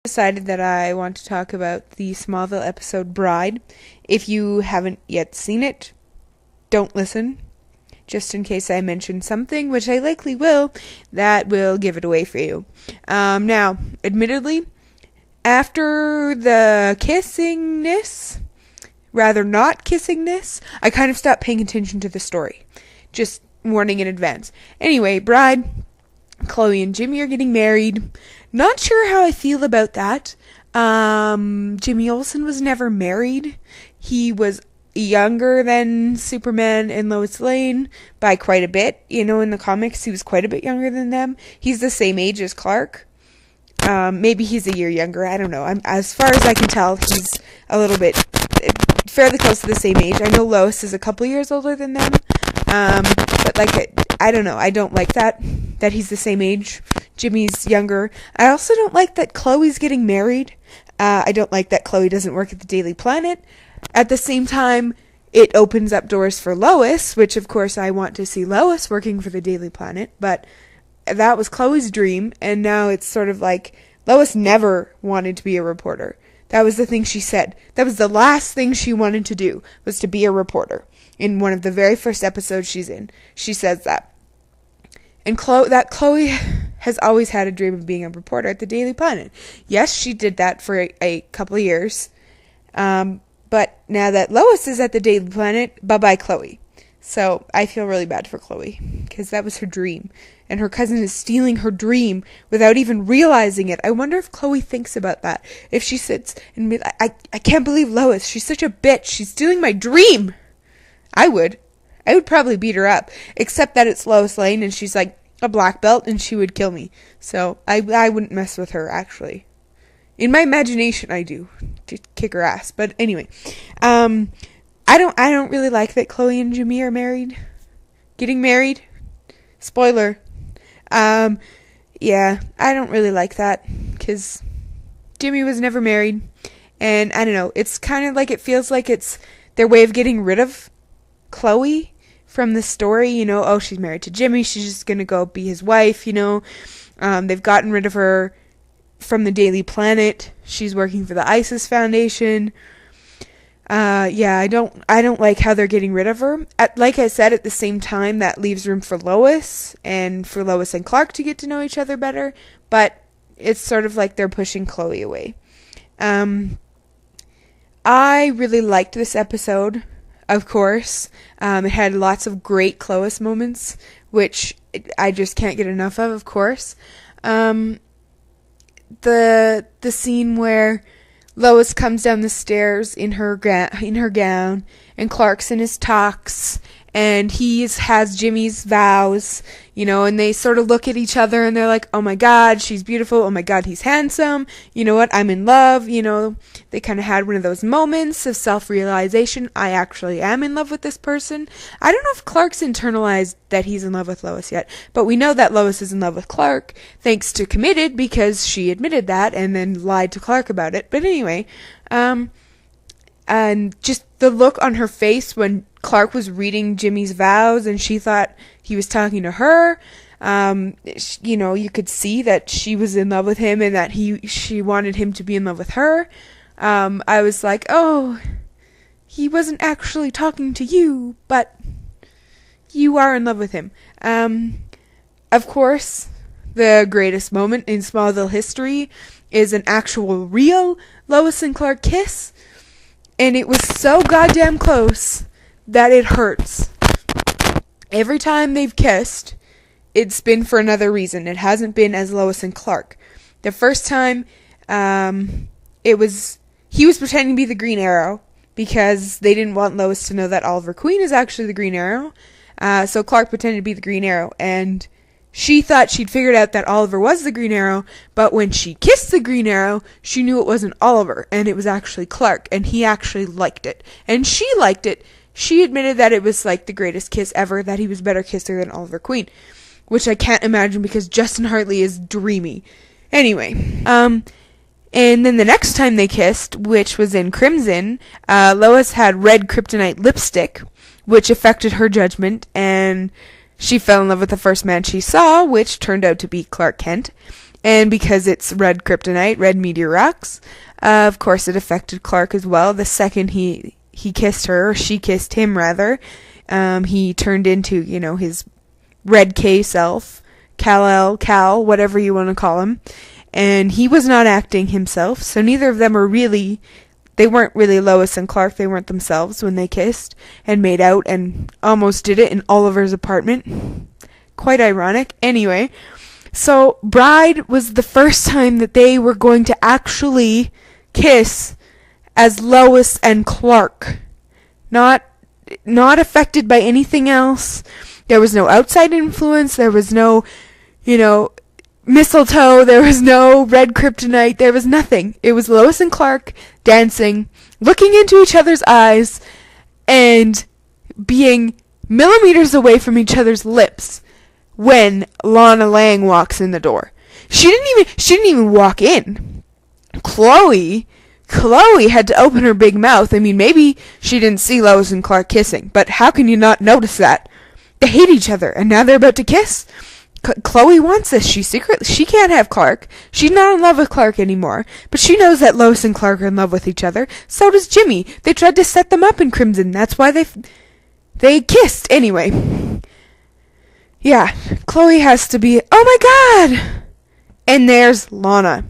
Decided that I want to talk about the Smallville episode Bride. If you haven't yet seen it, don't listen. Just in case I mention something, which I likely will, that will give it away for you. Now, admittedly, after the kissingness, rather not kissingness, I kind of stopped paying attention to the story. Just warning in advance. Anyway, Bride, Chloe and Jimmy are getting married. Not sure how I feel about that. Jimmy Olsen was never married. He was younger than Superman and Lois Lane by quite a bit. You know, in the comics, he was quite a bit younger than them. He's the same age as Clark. Maybe he's a year younger. I don't know. As far as I can tell, he's a little bit fairly close to the same age. I know Lois is a couple years older than them. But I don't know. I don't like that he's the same age. Jimmy's younger. I also don't like that Chloe's getting married. I don't like that Chloe doesn't work at the Daily Planet. At the same time, it opens up doors for Lois, which of course I want to see Lois working for the Daily Planet, but that was Chloe's dream, and now it's sort of like Lois never wanted to be a reporter. That was the thing she said. That was the last thing she wanted to do, was to be a reporter. In one of the very first episodes she's in, she says that. And Chloe has always had a dream of being a reporter at the Daily Planet. Yes, she did that for a couple of years. But now that Lois is at the Daily Planet, bye-bye Chloe. So I feel really bad for Chloe, because that was her dream. And her cousin is stealing her dream without even realizing it. I wonder if Chloe thinks about that. If she sits and be like, I can't believe Lois. She's such a bitch. She's stealing my dream. I would probably beat her up, except that it's Lois Lane and she's like a black belt and she would kill me. So I wouldn't mess with her, actually. In my imagination, I do, to kick her ass. But anyway, I don't really like that Chloe and Jimmy are getting married. Spoiler. Yeah, I don't really like that, because Jimmy was never married, and I don't know, it's kind of like, it feels like it's their way of getting rid of Chloe from the story, you know. Oh, she's married to Jimmy, she's just gonna go be his wife, you know. They've gotten rid of her from the Daily Planet. She's working for the ISIS Foundation. Yeah, I don't like how they're getting rid of her. Like I said, at the same time, that leaves room for Lois, and for Lois and Clark to get to know each other better, but it's sort of like they're pushing Chloe away. I really liked this episode, of course. It had lots of great Lois moments, which I just can't get enough of course. The scene where Lois comes down the stairs in her gown, and Clark's in his tux, and he has Jimmy's vows, you know, and they sort of look at each other and they're like, oh my god, she's beautiful, oh my god, he's handsome, you know what, I'm in love, you know. They kind of had one of those moments of self-realization. I actually am in love with this person. I don't know if Clark's internalized that he's in love with Lois yet, but we know that Lois is in love with Clark, thanks to Committed, because she admitted that and then lied to Clark about it. But anyway, and just the look on her face when Clark was reading Jimmy's vows and she thought he was talking to her, you know, you could see that she was in love with him and that she wanted him to be in love with her. I was like, oh, he wasn't actually talking to you, but you are in love with him. Of course, the greatest moment in Smallville history is an actual real Lois and Clark kiss, and it was so goddamn close that it hurts. Every time they've kissed, it's been for another reason. It hasn't been as Lois and Clark. The first time, he was pretending to be the Green Arrow because they didn't want Lois to know that Oliver Queen is actually the Green Arrow. So Clark pretended to be the Green Arrow, and she thought she'd figured out that Oliver was the Green Arrow, but when she kissed the Green Arrow, she knew it wasn't Oliver, and it was actually Clark, and he actually liked it. And she liked it. She admitted that it was like the greatest kiss ever, that he was a better kisser than Oliver Queen, which I can't imagine because Justin Hartley is dreamy. Anyway, and then the next time they kissed, which was in Crimson, Lois had red kryptonite lipstick, which affected her judgment, and she fell in love with the first man she saw, which turned out to be Clark Kent. And because it's red kryptonite, red meteor rocks, of course it affected Clark as well. The second he kissed her, or she kissed him rather, he turned into, his red K self, Kal, whatever you want to call him. And he was not acting himself, so neither of them they weren't really Lois and Clark. They weren't themselves when they kissed and made out and almost did it in Oliver's apartment. Quite ironic. Anyway, so Bride was the first time that they were going to actually kiss as Lois and Clark. Not affected by anything else. There was no outside influence. There was no, mistletoe. There was no red kryptonite. There was nothing. It was Lois and Clark dancing, looking into each other's eyes, and being millimeters away from each other's lips when Lana Lang walks in the door. She didn't even walk in. Chloe had to open her big mouth. I mean, maybe she didn't see Lois and Clark kissing, but how can you not notice that? They hate each other, and now they're about to kiss. Chloe wants this. She can't have Clark. She's not in love with Clark anymore, but she knows that Lois and Clark are in love with each other. So does Jimmy. They tried to set them up in Crimson. That's why they kissed. Anyway. Yeah, Chloe has to be, oh my god! And there's Lana.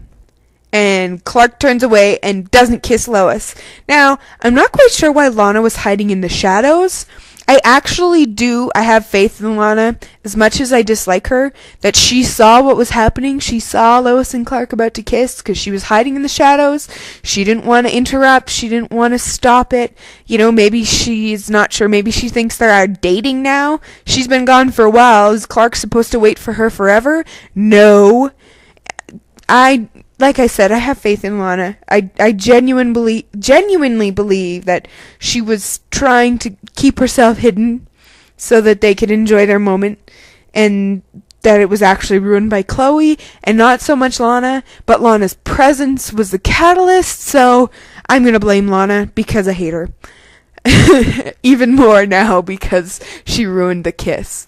And Clark turns away and doesn't kiss Lois. Now, I'm not quite sure why Lana was hiding in the shadows. I have faith in Lana, as much as I dislike her, that she saw what was happening. She saw Lois and Clark about to kiss because she was hiding in the shadows. She didn't want to interrupt. She didn't want to stop it. Maybe she's not sure. Maybe she thinks they are dating now. She's been gone for a while. Is Clark supposed to wait for her forever? No. Like I said, I have faith in Lana. I genuinely believe that she was trying to keep herself hidden so that they could enjoy their moment, and that it was actually ruined by Chloe and not so much Lana, but Lana's presence was the catalyst, so I'm going to blame Lana because I hate her. Even more now because she ruined the kiss.